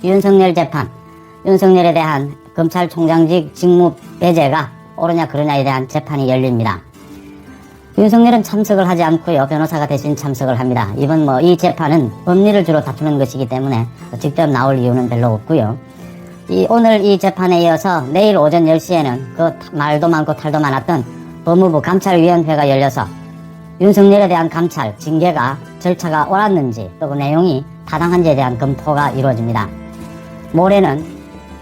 윤석열 재판, 윤석열에 대한 검찰총장직 직무 배제가 옳으냐 그르냐에 대한 재판이 열립니다. 윤석열은 참석을 하지 않고요, 변호사가 대신 참석을 합니다. 이번 이 재판은 법리를 주로 다투는 것이기 때문에 직접 나올 이유는 별로 없고요. 오늘 이 재판에 이어서 내일 오전 10시에는 그 말도 많고 탈도 많았던 법무부 감찰위원회가 열려서 윤석열에 대한 감찰, 징계가 절차가 옳았는지 또 그 내용이 타당한지에 대한 검토가 이루어집니다. 모레는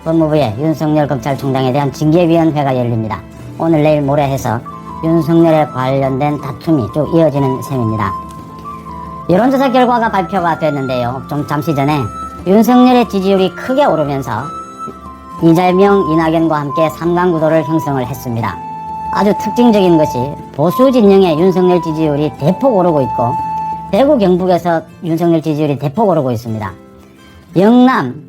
법무부의 윤석열 검찰총장에 대한 징계위원회가 열립니다. 오늘 내일 모레 해서 윤석열에 관련된 다툼이 쭉 이어지는 셈입니다. 여론조사 결과가 발표가 됐는데요. 좀 잠시 전에 윤석열의 지지율이 크게 오르면서 이재명, 이낙연과 함께 3강 구도를 형성을 했습니다. 아주 특징적인 것이 보수 진영의 윤석열 지지율이 대폭 오르고 있고 대구, 경북에서 윤석열 지지율이 대폭 오르고 있습니다. 영남,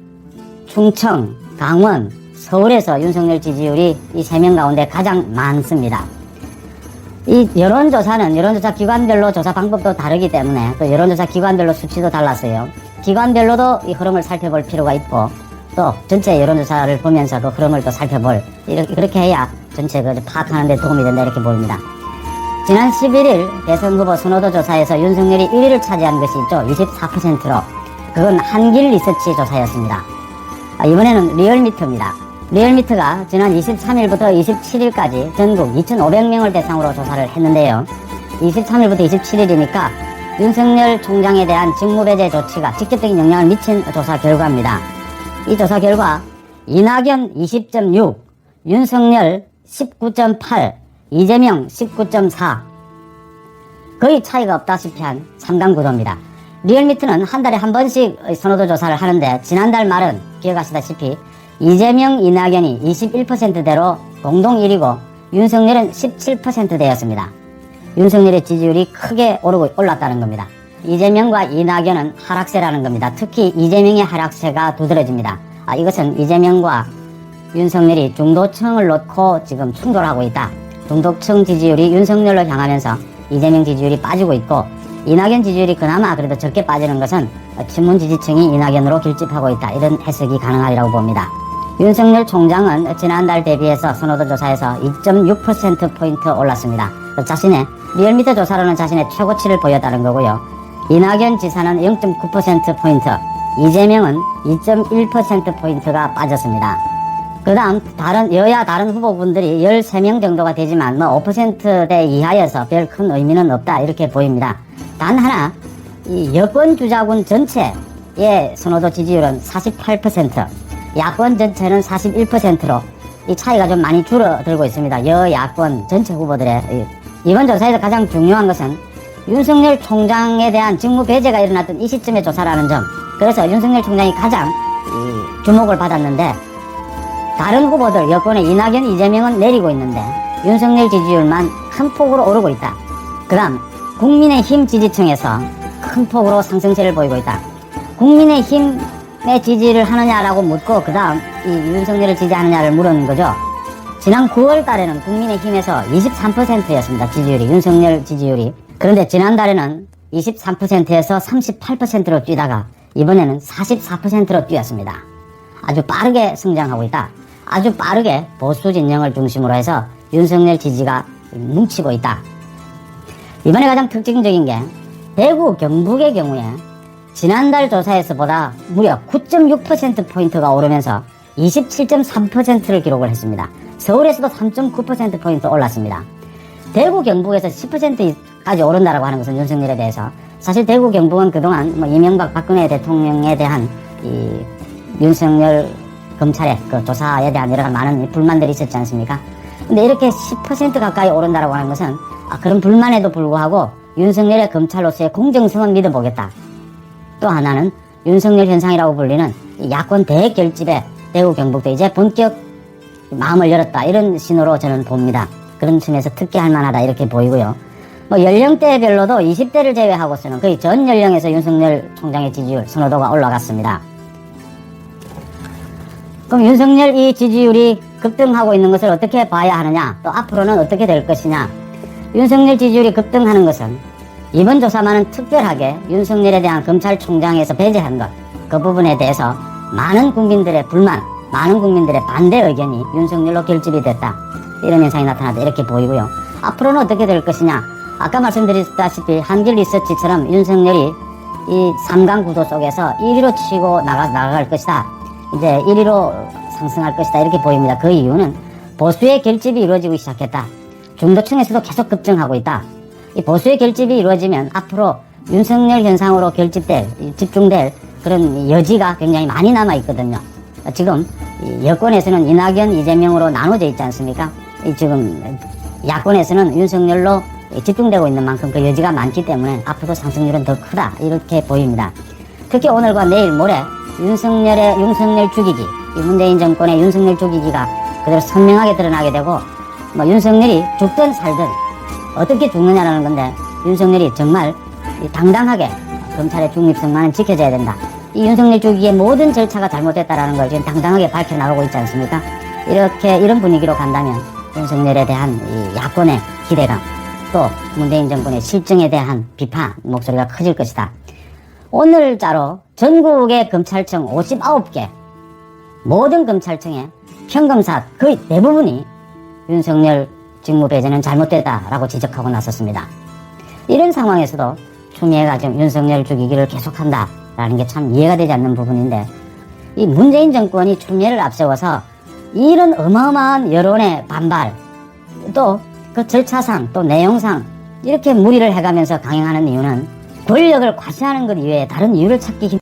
충청, 강원, 서울에서 윤석열 지지율이 이 3명 가운데 가장 많습니다. 이 여론조사 기관별로 조사 방법도 다르기 때문에 또 여론조사 기관별로 수치도 달랐어요. 기관별로도 이 흐름을 살펴볼 필요가 있고 또 전체 여론조사를 보면서 그 흐름을 또 살펴볼, 그렇게 해야 전체 파악하는 데 도움이 된다 이렇게 보입니다. 지난 11일 대선 후보 선호도 조사에서 윤석열이 1위를 차지한 것이 있죠. 24%로. 그건 한길 리서치 조사였습니다. 이번에는 리얼미터입니다. 리얼미터가 지난 23일부터 27일까지 전국 2,500명을 대상으로 조사를 했는데요. 23일부터 27일이니까 윤석열 총장에 대한 직무배제 조치가 직접적인 영향을 미친 조사 결과입니다. 이 조사 결과 이낙연 20.6, 윤석열 19.8, 이재명 19.4, 거의 차이가 없다시피 한 3강 구도입니다. 리얼미터는 한 달에 한 번씩 선호도 조사를 하는데 지난달 말은 기억하시다시피 이재명, 이낙연이 21%대로 공동 1위고 윤석열은 17%대였습니다. 윤석열의 지지율이 크게 올랐다는 겁니다. 이재명과 이낙연은 하락세라는 겁니다. 특히 이재명의 하락세가 두드러집니다. 이것은 이재명과 윤석열이 중도층을 놓고 지금 충돌하고 있다. 중도층 지지율이 윤석열로 향하면서 이재명 지지율이 빠지고 있고 이낙연 지지율이 그나마 그래도 적게 빠지는 것은 친문 지지층이 이낙연으로 길집하고 있다. 이런 해석이 가능하리라고 봅니다. 윤석열 총장은 지난달 대비해서 선호도 조사에서 2.6%포인트 올랐습니다. 리얼미터 조사로는 자신의 최고치를 보였다는 거고요. 이낙연 지사는 0.9%포인트, 이재명은 2.1%포인트가 빠졌습니다. 그 다음 다른 후보분들이 13명 정도가 되지만 5%대 이하여서 별 큰 의미는 없다 이렇게 보입니다. 단 하나, 이 여권 주자군 전체의 선호도 지지율은 48%, 야권 전체는 41%로 이 차이가 좀 많이 줄어들고 있습니다. 여야권 전체 후보들의. 이번 조사에서 가장 중요한 것은 윤석열 총장에 대한 직무 배제가 일어났던 이 시점의 조사라는 점. 그래서 윤석열 총장이 가장 주목을 받았는데 다른 후보들 여권의 이낙연, 이재명은 내리고 있는데 윤석열 지지율만 큰 폭으로 오르고 있다. 그 다음 국민의힘 지지층에서 큰 폭으로 상승세를 보이고 있다. 국민의힘의 지지를 하느냐라고 묻고 그 다음 이 윤석열을 지지하느냐를 물은 거죠. 지난 9월 달에는 국민의힘에서 23%였습니다. 지지율이, 윤석열 지지율이. 그런데 지난달에는 23%에서 38%로 뛰다가 이번에는 44%로 뛰었습니다. 아주 빠르게 성장하고 있다. 아주 빠르게 보수 진영을 중심으로 해서 윤석열 지지가 뭉치고 있다. 이번에 가장 특징적인 게 대구, 경북의 경우에 지난달 조사에서보다 무려 9.6%포인트가 오르면서 27.3%를 기록을 했습니다. 서울에서도 3.9%포인트 올랐습니다. 대구, 경북에서 10%까지 오른다라고 하는 것은 윤석열에 대해서 사실 대구, 경북은 그동안 이명박, 박근혜 대통령에 대한 이 윤석열 검찰의 그 조사에 대한 여러 많은 불만들이 있었지 않습니까? 근데 이렇게 10% 가까이 오른다라고 하는 것은 그런 불만에도 불구하고 윤석열의 검찰로서의 공정성은 믿어보겠다. 또 하나는 윤석열 현상이라고 불리는 야권 대결집에 대구, 경북도 이제 본격 마음을 열었다. 이런 신호로 저는 봅니다. 그런 측면에서 특기할 만하다 이렇게 보이고요. 연령대별로도 20대를 제외하고서는 거의 전 연령에서 윤석열 총장의 지지율 선호도가 올라갔습니다. 그럼 윤석열 이 지지율이 급등하고 있는 것을 어떻게 봐야 하느냐, 또 앞으로는 어떻게 될 것이냐. 윤석열 지지율이 급등하는 것은 이번 조사만은 특별하게 윤석열에 대한 검찰총장에서 배제한 것, 그 부분에 대해서 많은 국민들의 불만, 많은 국민들의 반대 의견이 윤석열로 결집이 됐다. 이런 현상이 나타났다. 이렇게 보이고요. 앞으로는 어떻게 될 것이냐. 아까 말씀드렸다시피 한길 리서치처럼 윤석열이 이 3강 구도 속에서 1위로 치고 나갈 것이다. 이제 1위로 상승할 것이다. 이렇게 보입니다. 그 이유는 보수의 결집이 이루어지기 시작했다. 중도층에서도 계속 급증하고 있다. 이 보수의 결집이 이루어지면 앞으로 윤석열 현상으로 집중될 그런 여지가 굉장히 많이 남아 있거든요. 지금 여권에서는 이낙연, 이재명으로 나눠져 있지 않습니까? 지금 야권에서는 윤석열로 집중되고 있는 만큼 그 여지가 많기 때문에 앞으로 상승률은 더 크다. 이렇게 보입니다. 특히 오늘과 내일 모레 윤석열 죽이기, 이 문재인 정권의 윤석열 죽이기가 그대로 선명하게 드러나게 되고, 윤석열이 죽든 살든 어떻게 죽느냐라는 건데, 윤석열이 정말 당당하게 검찰의 중립성만은 지켜져야 된다. 이 윤석열 죽이기의 모든 절차가 잘못됐다라는 걸 지금 당당하게 밝혀나가고 있지 않습니까? 이런 분위기로 간다면 윤석열에 대한 이 야권의 기대감, 또 문재인 정권의 실정에 대한 비판 목소리가 커질 것이다. 오늘자로 전국의 검찰청 59개, 모든 검찰청의 평검사 거의 대부분이 윤석열 직무 배제는 잘못됐다라고 지적하고 나섰습니다. 이런 상황에서도 추미애가 지금 윤석열 죽이기를 계속한다라는 게 참 이해가 되지 않는 부분인데, 이 문재인 정권이 추미애를 앞세워서 이런 어마어마한 여론의 반발, 또 그 절차상 또 내용상 이렇게 무리를 해가면서 강행하는 이유는 권력을 과시하는 것 이외에 다른 이유를 찾기